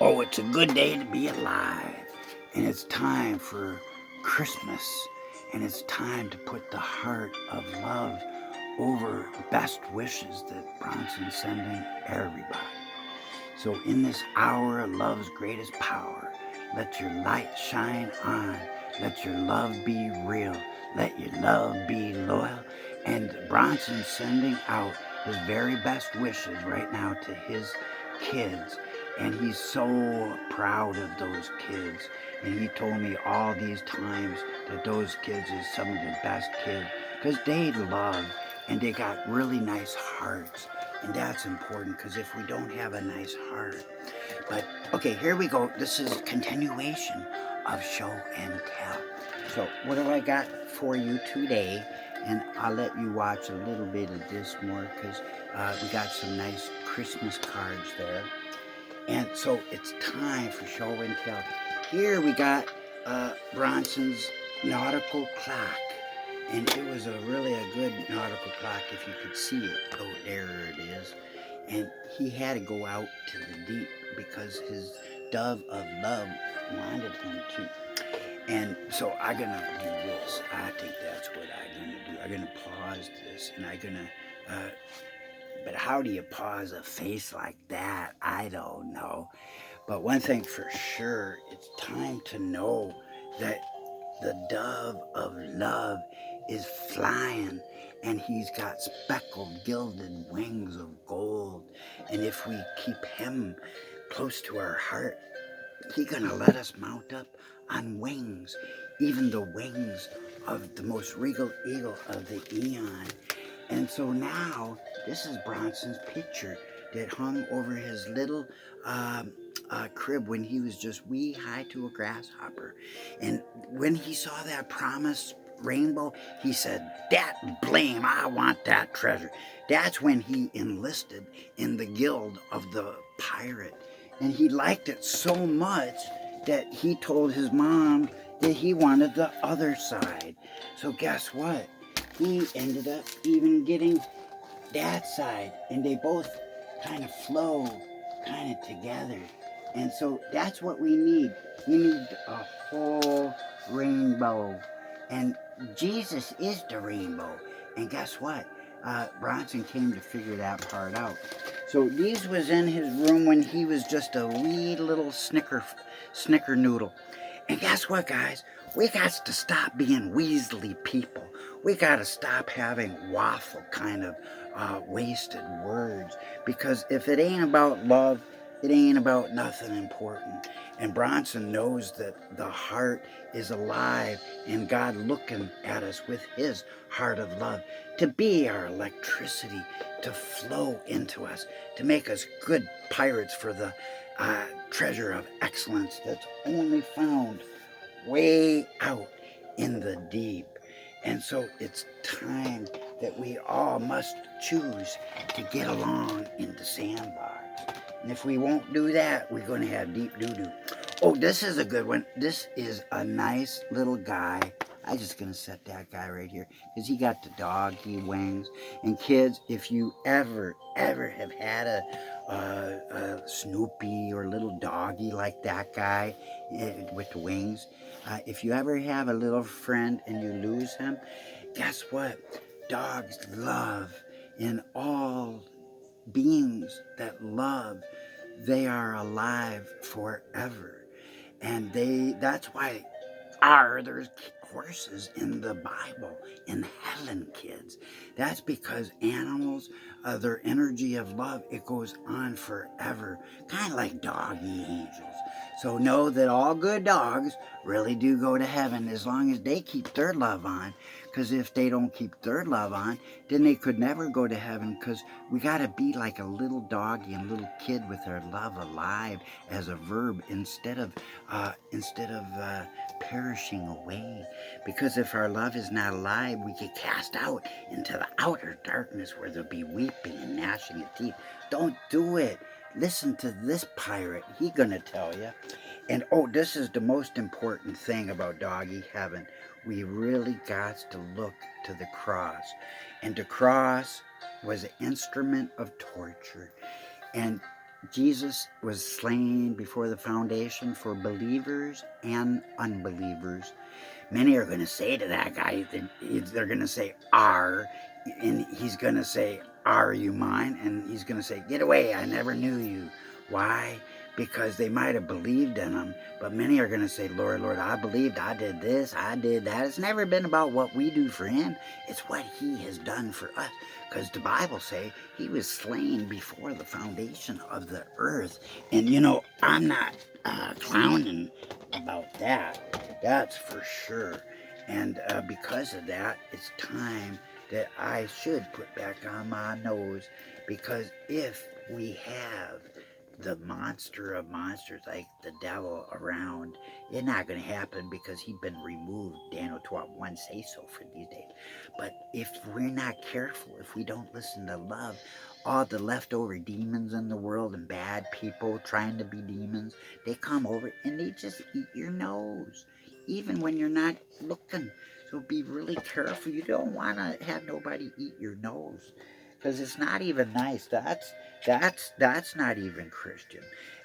Oh, it's a good day to be alive. And it's time for Christmas. And it's time to put the heart of love over best wishes that Bronson's sending everybody. So in this hour of love's greatest power, let your light shine on. Let your love be real. Let your love be loyal. And Bronson's sending out his very best wishes right now to his kids. And he's so proud of those kids. And he told me all these times that those kids is some of the best kids because they love and they got really nice hearts. And that's important because if we don't have a nice heart. But okay, here we go. This is continuation of show and tell. So what do I got for you today? And I'll let you watch a little bit of this more because we got some nice Christmas cards there. And so it's time for show and tell. Here we got Bronson's nautical clock. And it was really a good nautical clock if you could see it. Oh, there it is. And he had to go out to the deep because his dove of love wanted him to. And so I'm going to do this. I think that's what I'm going to do. I'm going to pause this and I'm going to but how do you pause a face like that? I don't know. But one thing for sure, it's time to know that the dove of love is flying and he's got speckled, gilded wings of gold. And if we keep him close to our heart, he's going to let us mount up on wings, even the wings of the most regal eagle of the eon. And so now, this is Bronson's picture that hung over his little crib when he was just wee high to a grasshopper. And when he saw that promised rainbow, he said, "That blame, I want that treasure." That's when he enlisted in the guild of the pirate. And he liked it so much that he told his mom that he wanted the other side. So guess what? He ended up even getting that side, and they both kind of flow kind of together. And so that's what we need. We need a whole rainbow. And Jesus is the rainbow. And guess what? Bronson came to figure that part out. So these was in his room when he was just a wee little snicker noodle. And guess what, guys? We got to stop being Weasley people. We got to stop having waffle kind of wasted words. Because if it ain't about love, it ain't about nothing important. And Bronson knows that the heart is alive and God looking at us with his heart of love to be our electricity, to flow into us, to make us good pirates for the treasure of excellence that's only found way out in the deep. And so it's time that we all must choose to get along in the sandbox. And if we won't do that, we're going to have deep doo-doo. Oh, this is a good one. This is a nice little guy. I'm just going to set that guy right here because he got the doggy wings. And kids, if you ever have had a Snoopy or little doggy like that guy with the wings, if you ever have a little friend and you lose him, guess what? Dogs love, and all beings that love, they are alive forever. And that's why there's horses in the Bible in heaven, kids. That's because animals, their energy of love, it goes on forever, kind of like doggy angels. So know that all good dogs really do go to heaven as long as they keep their love on. Because if they don't keep their love on, then they could never go to heaven. Because we got to be like a little doggy and little kid with our love alive as a verb instead of perishing away. Because if our love is not alive, we get cast out into the outer darkness where there'll be weeping and gnashing of teeth. Don't do it. Listen to this pirate. He gonna tell you. And oh, this is the most important thing about doggy heaven. We really got to look to the cross. And the cross was an instrument of torture. And Jesus was slain before the foundation for believers and unbelievers. Many are going to say to that guy, they're going to say, "Are," and he's going to say, "Are you mine?" And he's going to say, "Get away, I never knew you." Why? Because they might have believed in him, but many are going to say, "Lord, Lord, I believed, I did this, I did that." It's never been about what we do for him. It's what he has done for us. Because the Bible say he was slain before the foundation of the earth. And I'm not clowning about that. That's for sure. And because of that, it's time that I should put back on my nose, because if we have the monster of monsters like the devil around, it's not going to happen because he's been removed. Daniel 12:1 say so for these days. But if we're not careful, if we don't listen to love, all the leftover demons in the world and bad people trying to be demons, they come over and they just eat your nose, even when you're not looking. So be really careful. You don't want to have nobody eat your nose, because it's not even nice. That's not even Christian.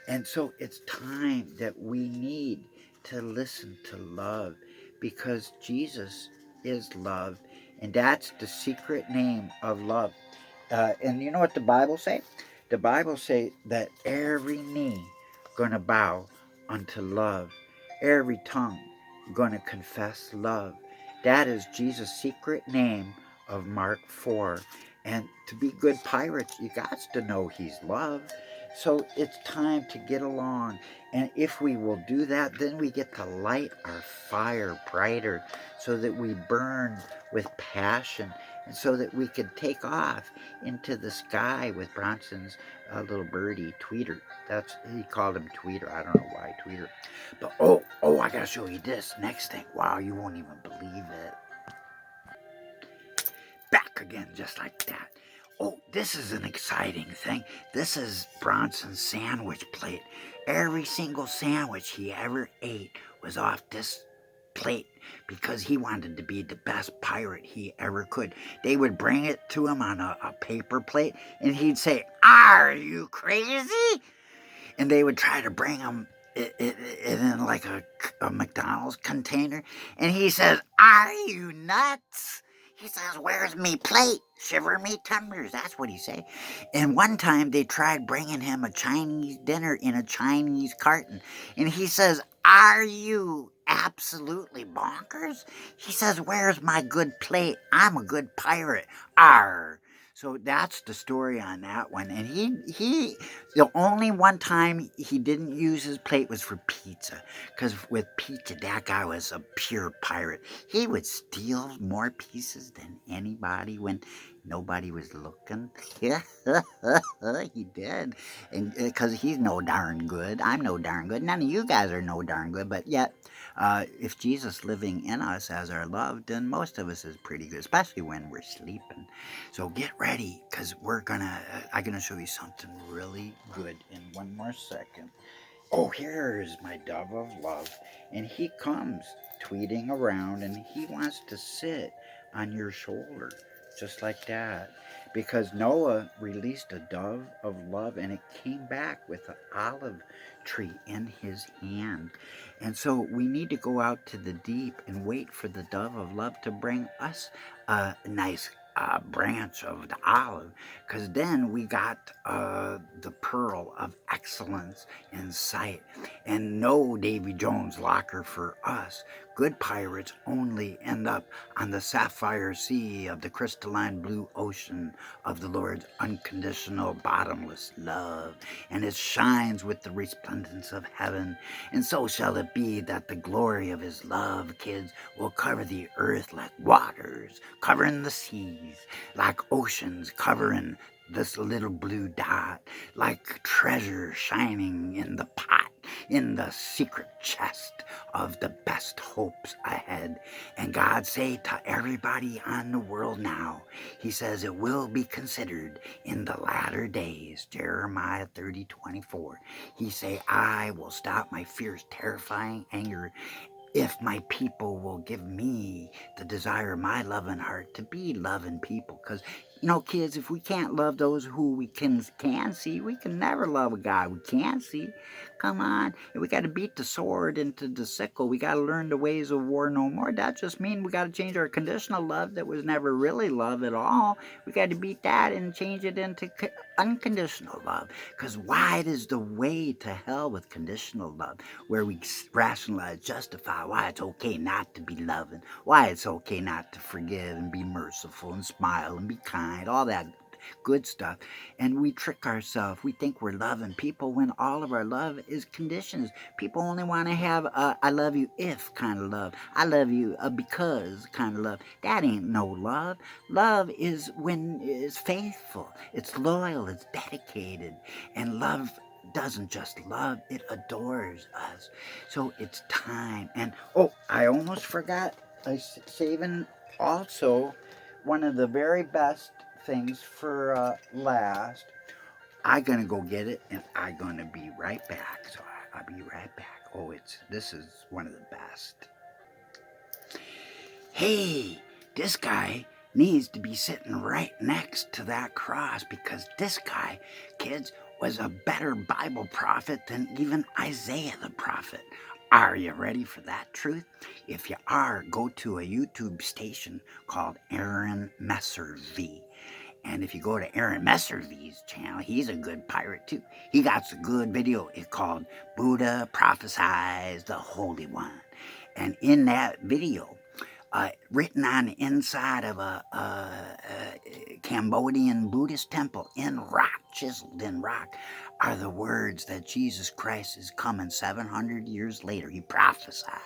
And so it's time that we need to listen to love, because Jesus is love, and that's the secret name of love. And you know what the Bible say? The Bible say that every knee gonna bow unto love, every tongue gonna confess love. That is Jesus' secret name of Mark 4. And to be good pirates, you got to know he's love. So it's time to get along. And if we will do that, then we get to light our fire brighter, so that we burn with passion, and so that we could take off into the sky with Bronson's little birdie, Tweeter. He called him Tweeter. I don't know why Tweeter. But I gotta show you this next thing. Wow, you won't even believe it. Back again, just like that. Oh, this is an exciting thing. This is Bronson's sandwich plate. Every single sandwich he ever ate was off this plate, because he wanted to be the best pirate he ever could. They would bring it to him on a paper plate, and he'd say, "Are you crazy?" And they would try to bring him it in like a McDonald's container, and he says, "Are you nuts?" He says, "Where's me plate? Shiver me timbers." That's what he say. And one time they tried bringing him a Chinese dinner in a Chinese carton, and he says, "Are you absolutely bonkers?" He says, "Where's my good plate? I'm a good pirate. Arr." So that's the story on that one. And he the only one time he didn't use his plate was for pizza, because with pizza, that guy was a pure pirate. He would steal more pieces than anybody when nobody was looking. Yeah, he did. And because he's no darn good. I'm no darn good. None of you guys are no darn good. But yet, if Jesus living in us as our love, then most of us is pretty good, especially when we're sleeping. So get ready, because I'm gonna show you something really good in one more second. Oh, here is my dove of love, and he comes tweeting around, and he wants to sit on your shoulder, just like that. Because Noah released a dove of love, and it came back with an olive tree in his hand. And so we need to go out to the deep and wait for the dove of love to bring us a nice branch of the olive, because then we got the pearl of excellence in sight, and no Davy Jones locker for us. Good pirates only end up on the sapphire sea of the crystalline blue ocean of the Lord's unconditional bottomless love, and it shines with the resplendence of heaven. And so shall it be that the glory of his love, kids, will cover the earth like waters covering the seas, like oceans covering this little blue dot, like treasure shining in the pot, in the secret chest of the best hopes ahead. And God say to everybody on the world now, he says it will be considered in the latter days, Jeremiah 30:24. He say, I will stop my fierce, terrifying anger if my people will give me the desire of my loving heart to be loving people. Because You know, kids, if we can't love those who we can see, we can never love a God we can't see. Come on. We got to beat the sword into the sickle. We got to learn the ways of war no more. That just means we got to change our conditional love that was never really love at all. We got to beat that and change it into unconditional love. Because wide is the way to hell with conditional love, where we rationalize, justify why it's okay not to be loving, why it's okay not to forgive and be merciful and smile and be kind, all that good stuff. And we trick ourselves. We think we're loving people when all of our love is conditions. People only want to have a I love you if kind of love. I love you because kind of love. That ain't no love. Love is when it's faithful, it's loyal, it's dedicated. And love doesn't just love, it adores us. So it's time. And oh, I almost forgot. I saving also one of the very best things for last. I'm gonna go get it, and I'm gonna be right back. So I'll be right back. Oh, this is one of the best. Hey, this guy needs to be sitting right next to that cross, because this guy, kids, was a better Bible prophet than even Isaiah the prophet. Are you ready for that truth? If you are, go to a YouTube station called Aaron Messer V. And if you go to Aaron Messer V's channel, he's a good pirate too. He got a good video. It's called Buddha Prophesies the Holy One. And in that video, written on the inside of a Cambodian Buddhist temple in rock, chiseled in rock, are the words that Jesus Christ is coming 700 years later. He prophesied.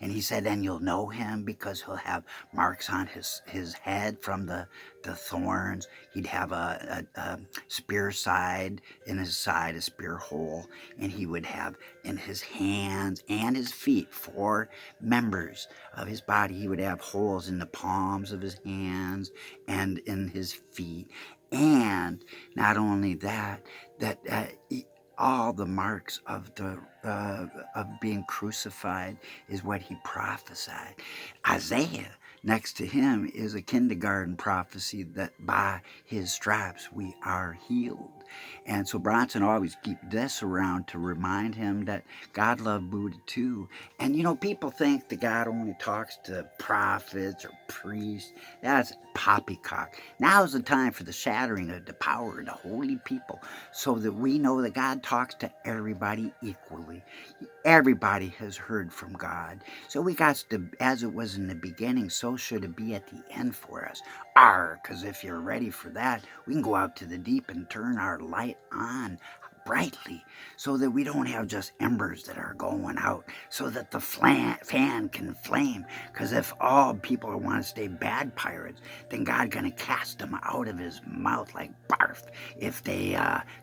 And he said, then you'll know him because he'll have marks on his head from the thorns. He'd have a spear side in his side, a spear hole. And he would have in his hands and his feet 4 members of his body. He would have holes in the palms of his hands and in his feet. And not only that, all the marks of being crucified is what he prophesied. Isaiah, next to him, is a kindergarten prophecy that by his stripes we are healed. And so Bronson always keeps this around to remind him that God loved Buddha too. And you know, people think that God only talks to prophets or priests. That's poppycock. Now is the time for the shattering of the power of the holy people, so that we know that God talks to everybody equally. Everybody has heard from God. So we got to, as it was in the beginning, so should it be at the end for us. Because if you're ready for that, we can go out to the deep and turn our light on brightly, so that we don't have just embers that are going out, so that the fan can flame. Because if all people want to stay bad pirates, then God's going to cast them out of his mouth like barf if they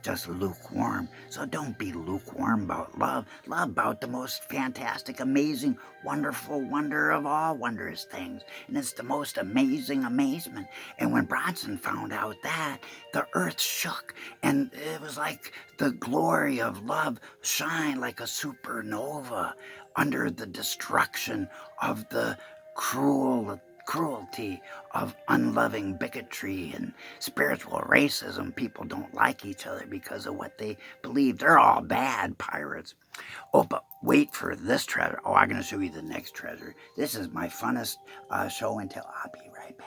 just lukewarm. So don't be lukewarm about love. Love about the most fantastic, amazing, wonderful wonder of all wondrous things. And it's the most amazing amazement. And when Bronson found out that, the earth shook, and it was like the glory of love shine like a supernova under the destruction of the cruelty of unloving bigotry and spiritual racism. People don't like each other because of what they believe. They're all bad pirates. Oh, but wait for this treasure. Oh, I'm going to show you the next treasure. This is my funnest show and tell. I'll be right back.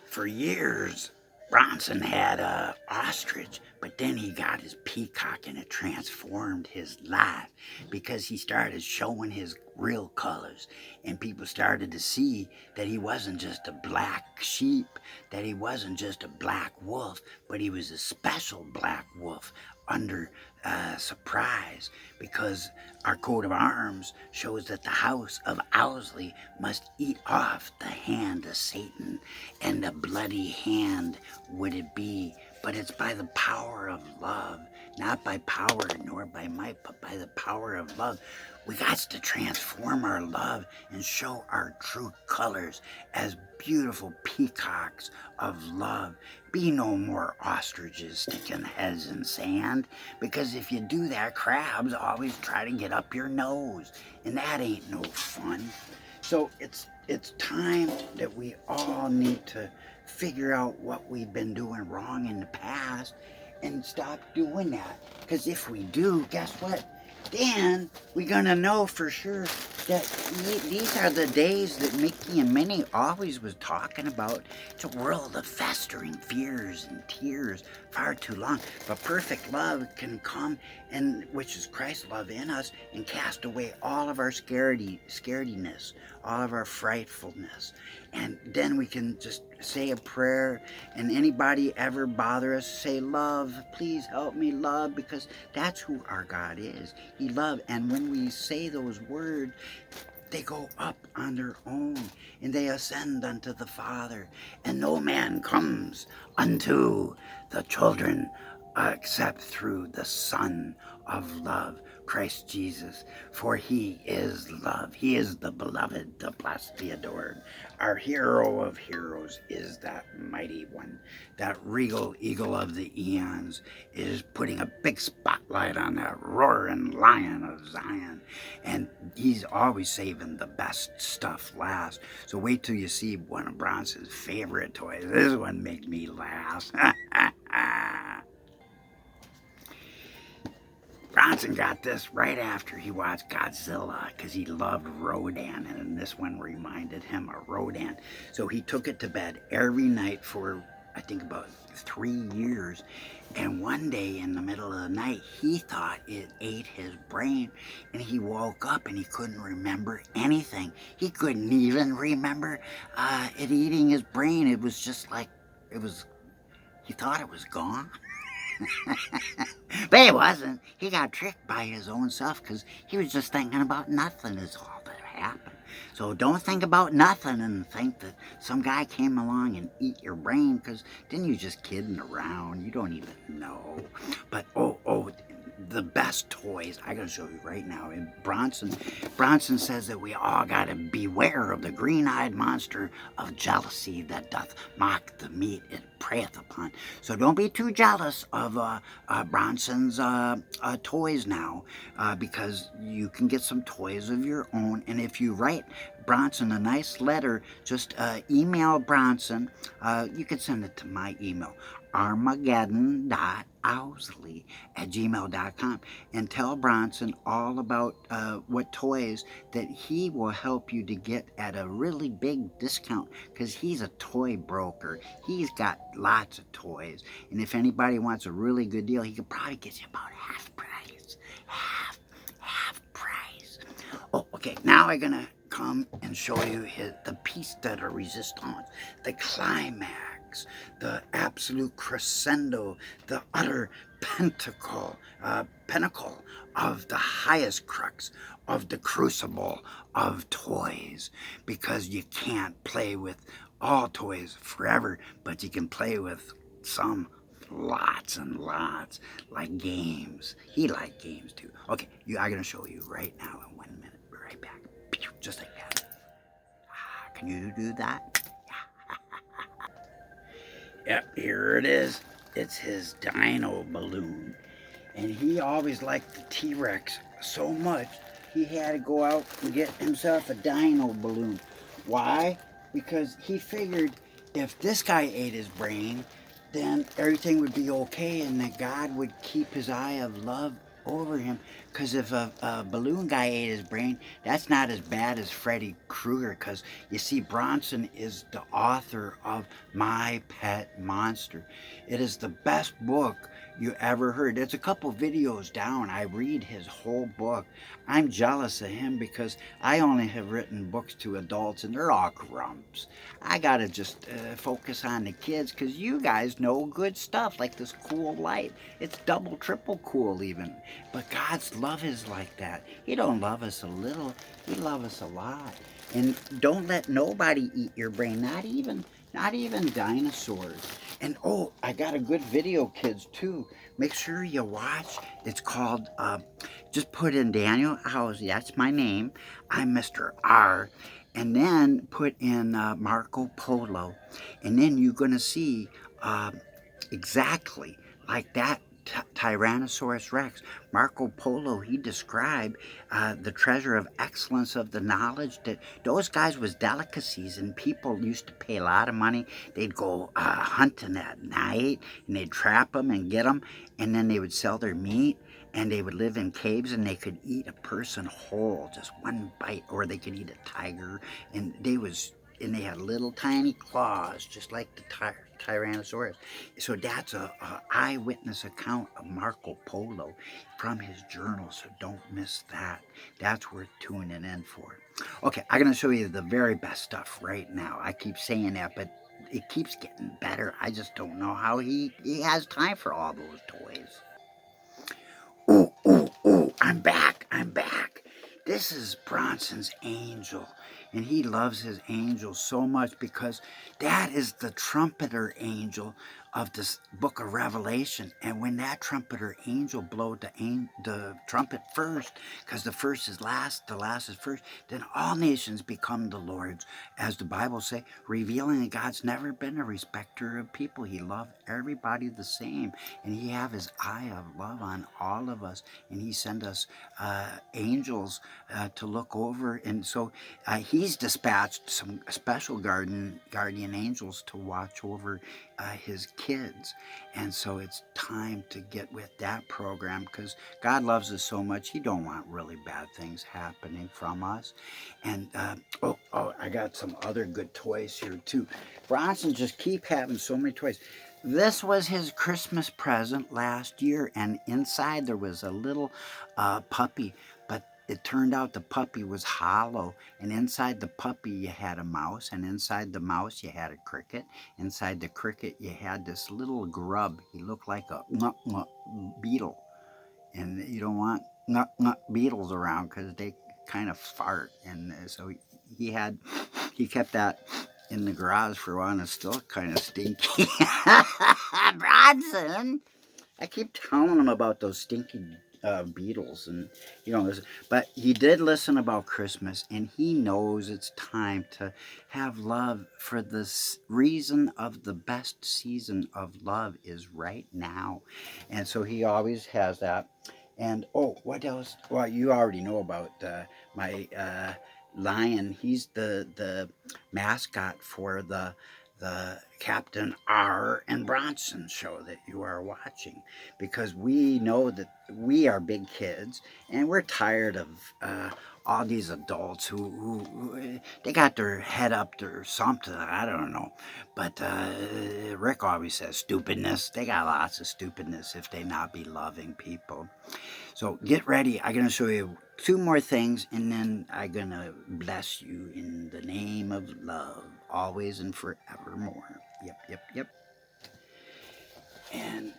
For years, Bronson had a ostrich, but then he got his peacock, and it transformed his life because he started showing his real colors, and people started to see that he wasn't just a black sheep, that he wasn't just a black wolf, but he was a special black wolf under surprise, because our coat of arms shows that the house of Owsley must eat off the hand of Satan, and a bloody hand would it be, but it's by the power of love, not by power nor by might, but by the power of love. We got to transform our love and show our true colors as beautiful peacocks of love. Be no more ostriches sticking heads in sand, because if you do that, crabs always try to get up your nose, and that ain't no fun. So it's time that we all need to figure out what we've been doing wrong in the past and stop doing that. Because if we do, guess what? Then we're gonna know for sure that these are the days that Mickey and Minnie always was talking about. It's a world of festering fears and tears far too long. But perfect love can come, and which is Christ's love in us, and cast away all of our scarediness, all of our frightfulness. And then we can just say a prayer, and anybody ever bother us, say, love, please help me, love, because that's who our God is. He loves. And when we say those words, they go up on their own, and they ascend unto the Father. And no man comes unto the children except through the Son of love, Christ Jesus. For he is love. He is the beloved, the blessed, the adored. Our hero of heroes is that mighty one. That regal eagle of the eons is putting a big spotlight on that roaring lion of Zion. And he's always saving the best stuff last. So wait till you see one of Bronson's favorite toys. This one makes me laugh. Bronson got this right after he watched Godzilla because he loved Rodan, and this one reminded him of Rodan. So he took it to bed every night for, I think, about 3 years. And one day in the middle of the night, he thought it ate his brain, and he woke up and he couldn't remember anything. He couldn't even remember it eating his brain. It was just like, he thought it was gone. But it wasn't. He got tricked by his own self because he was just thinking about nothing is all that happened. So don't think about nothing and think that some guy came along and eat your brain, because then you're just kidding around. You don't even know. But the best toys I gotta show you right now. And Bronson says that we all gotta beware of the green-eyed monster of jealousy that doth mock the meat it preyeth upon. So don't be too jealous of Bronson's toys now, because you can get some toys of your own. And if you write Bronson a nice letter, just email Bronson. You can send it to my email, armageddon.owsley@gmail.com, and tell Bronson all about what toys that he will help you to get at a really big discount, because he's a toy broker. He's got lots of toys, and if anybody wants a really good deal, he could probably get you about half price. Half price. Oh, okay, now I'm gonna come and show you the piece de resistance, the climax, the absolute crescendo, the utter pinnacle of the highest crux of the crucible of toys. Because you can't play with all toys forever, but you can play with some lots and lots, like games. He liked games too. Okay, I'm gonna show you right now in 1 minute. Be right back. Just like that. Can you do that? Yep, here it is. It's his dino balloon. And he always liked the T-Rex so much, he had to go out and get himself a dino balloon. Why? Because he figured if this guy ate his brain, then everything would be okay, and that God would keep his eye of love over him. Because if a balloon guy ate his brain, that's not as bad as Freddy Krueger. Because you see, Bronson is the author of My Pet Monster. It is the best book you ever heard. It's a couple videos down. I read his whole book. I'm jealous of him because I only have written books to adults, and they're all grumps. I gotta just focus on the kids, because you guys know good stuff like this cool light. It's double, triple cool even. But God's love is like that. He don't love us a little. He loves us a lot. And don't let nobody eat your brain, not even dinosaurs. And I got a good video, kids, too. Make sure you watch. It's called, just put in Daniel Housley. That's my name. I'm Mr. R. And then put in Marco Polo. And then you're going to see exactly like that Tyrannosaurus Rex. Marco Polo, he described the treasure of excellence of the knowledge that those guys was delicacies, and people used to pay a lot of money. They'd go hunting at night, and they'd trap them and get them, and then they would sell their meat, and they would live in caves, and they could eat a person whole, just one bite, or they could eat a tiger, and they had little tiny claws, just like the Tyrannosaurus. So that's a eyewitness account of Marco Polo from his journal, so don't miss that. That's worth tuning in for. Okay, I'm going to show you the very best stuff right now. I keep saying that, but it keeps getting better. I just don't know how he has time for all those toys. Ooh, ooh, ooh, I'm back. This is Bronson's angel, and he loves his angel so much because that is the trumpeter angel of this book of Revelation. And when that trumpeter angel blowed the trumpet first, because the first is last, the last is first, then all nations become the Lord's, as the Bible say, revealing that God's never been a respecter of people. He loved everybody the same, and he have his eye of love on all of us, and he sent us angels to look over. And so he's dispatched some special guardian angels to watch over his kids. And so it's time to get with that program, because God loves us so much. He don't want really bad things happening from us. And I got some other good toys here too. Bronson just keep having so many toys. This was his Christmas present last year, and inside there was a little puppy, but it turned out the puppy was hollow, and inside the puppy you had a mouse, and inside the mouse you had a cricket. Inside the cricket you had this little grub. He looked like a beetle, and you don't want beetles around because they kind of fart, and so he kept that in the garage for a while, and it's still kind of stinky. Bronson, I keep telling him about those stinky beetles, and you know, but he did listen about Christmas, and he knows it's time to have love. For the reason of the best season of love is right now, and so he always has that. And what else? Well, you already know about my lion. He's the mascot for the Captain R and Bronson show that you are watching, because we know that we are big kids, and we're tired of all these adults who they got their head up to something, I don't know, but Rick always says stupidness. They got lots of stupidness if they not be loving people. So get ready. I'm going to show you two more things, and then I'm going to bless you in the name of love, always and forevermore. Yep. And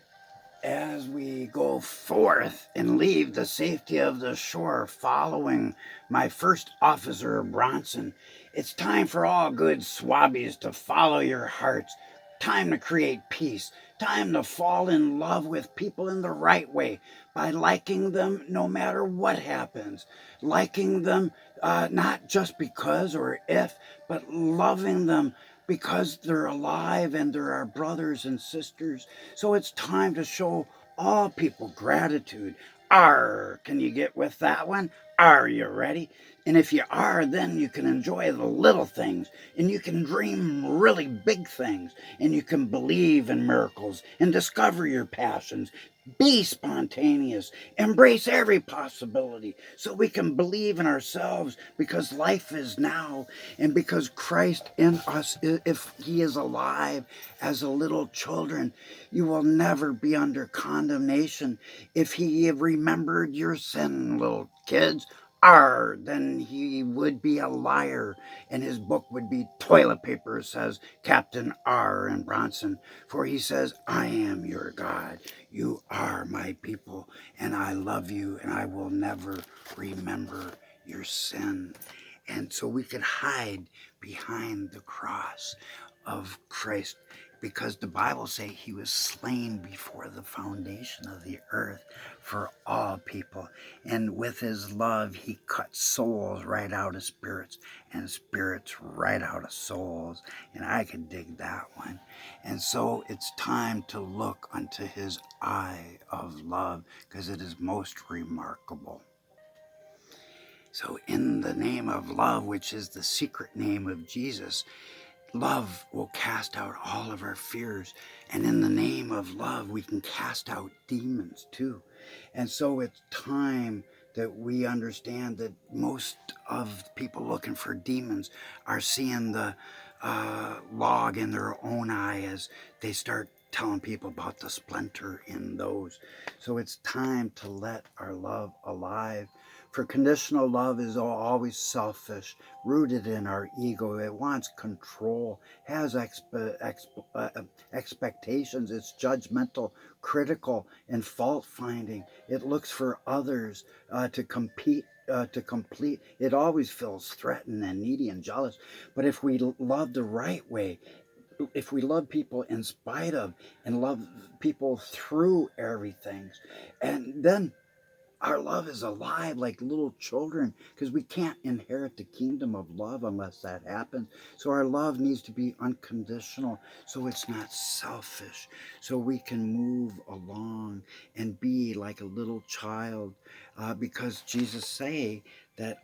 as we go forth and leave the safety of the shore, following my first officer, Bronson, it's time for all good swabbies to follow your hearts. Time to create peace. Time to fall in love with people in the right way, by liking them no matter what happens. Liking them not just because or if, but loving them because they're alive and they're our brothers and sisters. So it's time to show all people gratitude. Are, can you get with that one? Are you ready? And if you are, then you can enjoy the little things, and you can dream really big things, and you can believe in miracles and discover your passions. Be spontaneous. Embrace every possibility so we can believe in ourselves, because life is now, and because Christ in us, if he is alive as a little children, you will never be under condemnation. If he remembered your sin, little kids, then he would be a liar, and his book would be toilet paper, says Captain R. and Bronson. For he says, I am your God. You are my people, and I love you, and I will never remember your sin. And so we could hide behind the cross of Christ, because the Bible say he was slain before the foundation of the earth for all people. And with his love, he cut souls right out of spirits and spirits right out of souls. And I can dig that one. And so it's time to look unto his eye of love, because it is most remarkable. So in the name of love, which is the secret name of Jesus, love will cast out all of our fears. And in the name of love, we can cast out demons too. And so it's time that we understand that most of people looking for demons are seeing the log in their own eye as they start telling people about the splinter in those. So it's time to let our love alive. For conditional love is always selfish, rooted in our ego. It wants control, has expectations. It's judgmental, critical, and fault-finding. It looks for others to compete, to complete. It always feels threatened and needy and jealous. But if we love the right way, if we love people in spite of and love people through everything, and then our love is alive like little children, because we can't inherit the kingdom of love unless that happens. So our love needs to be unconditional, so it's not selfish, so we can move along and be like a little child, because Jesus say that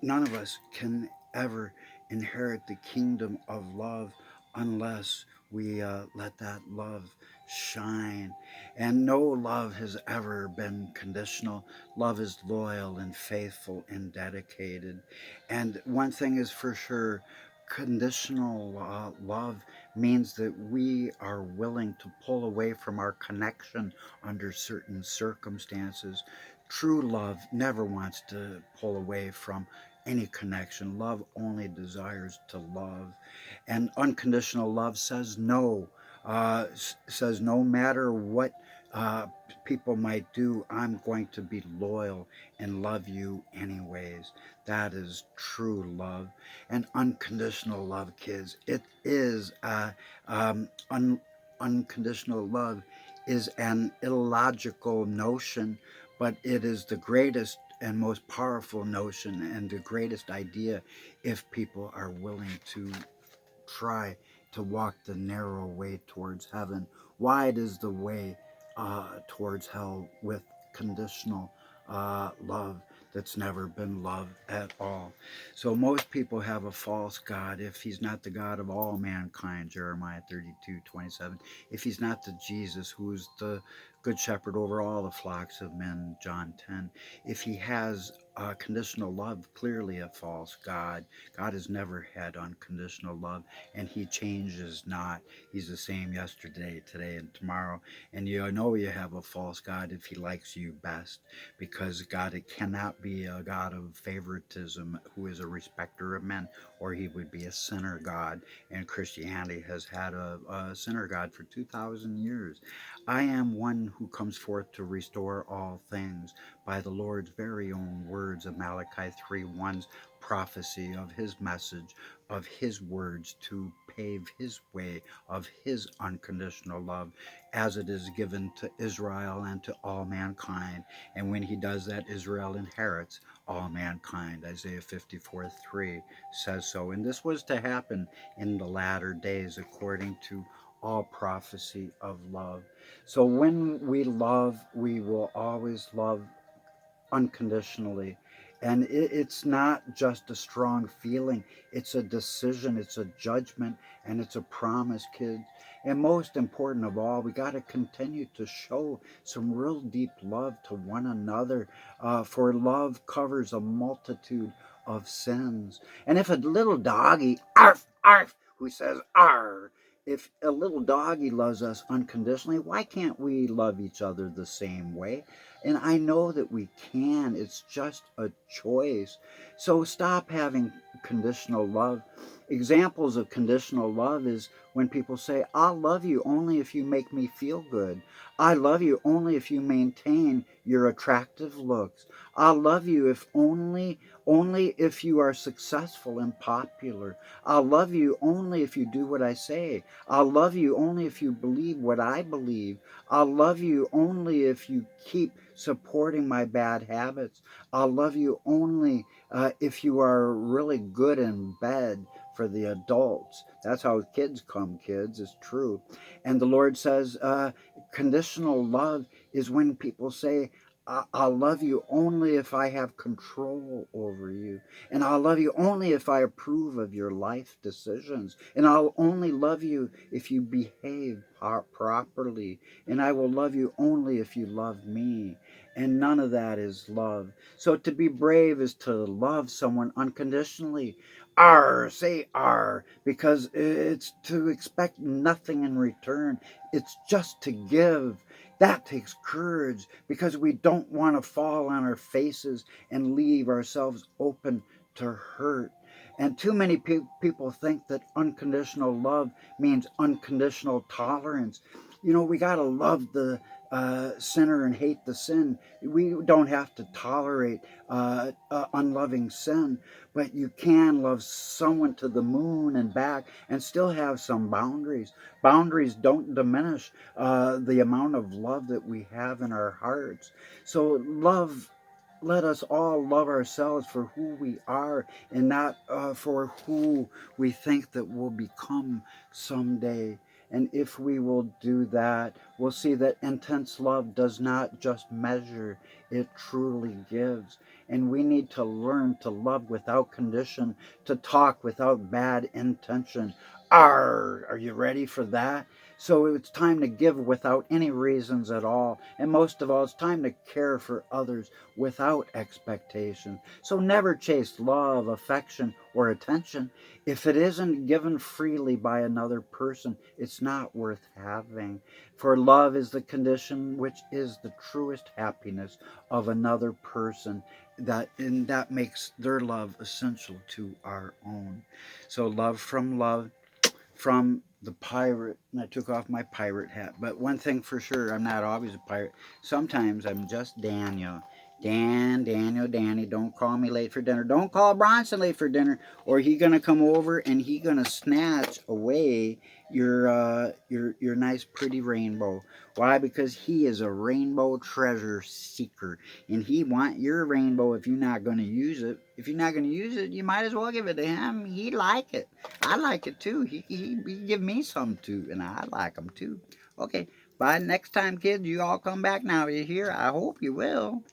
none of us can ever inherit the kingdom of love unless we let that love shine. And no love has ever been conditional. Love is loyal and faithful and dedicated. And one thing is for sure, conditional love means that we are willing to pull away from our connection under certain circumstances. True love never wants to pull away from any connection. Love only desires to love. And unconditional love says no. Says no matter what uh, people might do, I'm going to be loyal and love you anyways. That is true love. And unconditional love, kids, it is unconditional love is an illogical notion, but it is the greatest and most powerful notion and the greatest idea if people are willing to try to walk the narrow way towards heaven. Wide is the way towards hell with conditional love that's never been love at all. So most people have a false God. If he's not the God of all mankind, Jeremiah 32:27. If he's not the Jesus who's the good shepherd over all the flocks of men, John 10. If he has conditional love, clearly a false God. God has never had unconditional love, and he changes not. He's the same yesterday, today, and tomorrow. And you know you have a false God if he likes you best, because God, it cannot be a God of favoritism who is a respecter of men, or he would be a sinner God. And Christianity has had a sinner God for 2,000 years. I am one who comes forth to restore all things, by the Lord's very own words of Malachi 3:1's prophecy of his message, of his words to pave his way of his unconditional love as it is given to Israel and to all mankind. And when he does that, Israel inherits all mankind. Isaiah 54:3 says so. And this was to happen in the latter days according to all prophecy of love. So when we love, we will always love unconditionally. And it's not just a strong feeling, it's a decision, it's a judgment, and it's a promise, kids. And most important of all, we got to continue to show some real deep love to one another, for love covers a multitude of sins. And if a little doggy, arf, arf, who says arf, if a little doggy loves us unconditionally, why can't we love each other the same way? And I know that we can. It's just a choice. So stop having conditional love examples of conditional love is when people say, I'll love you only if you make me feel good. I love you only if you maintain your attractive looks. I'll love you if only if you are successful and popular. I'll love you only if you do what I say. I'll love you only if you believe what I believe. I'll love you only if you keep supporting my bad habits. I'll love you only if you are really good in bed for the adults. That's how kids come, kids. It's true. And the Lord says, conditional love is when people say, I'll love you only if I have control over you. And I'll love you only if I approve of your life decisions. And I'll only love you if you behave properly. And I will love you only if you love me. And none of that is love. So to be brave is to love someone unconditionally. R, say R, because it's to expect nothing in return. It's just to give. That takes courage because we don't want to fall on our faces and leave ourselves open to hurt. And too many people think that unconditional love means unconditional tolerance. You know, we got to love the sinner and hate the sin. We don't have to tolerate unloving sin, but you can love someone to the moon and back and still have some boundaries. Boundaries don't diminish the amount of love that we have in our hearts. So let us all love ourselves for who we are and not for who we think that we'll become someday. And if we will do that, we'll see that intense love does not just measure, it truly gives. And we need to learn to love without condition, to talk without bad intention. Are you ready for that? So it's time to give without any reasons at all. And most of all, it's time to care for others without expectation. So never chase love, affection, or attention. If it isn't given freely by another person, it's not worth having. For love is the condition which is the truest happiness of another person. And that makes their love essential to our own. So love from the pirate, and I took off my pirate hat. But one thing for sure, I'm not always a pirate. Sometimes I'm just Daniel. Daniel, Danny, don't call me late for dinner. Don't call Bronson late for dinner, or he gonna come over and he gonna snatch away your nice pretty rainbow. Why? Because he is a rainbow treasure seeker, and he want your rainbow if you're not gonna use it. If you're not gonna use it, you might as well give it to him. He like it. I like it too. He give me some too, and I like them too. Okay, by next time, kids, you all come back now. You hear? I hope you will.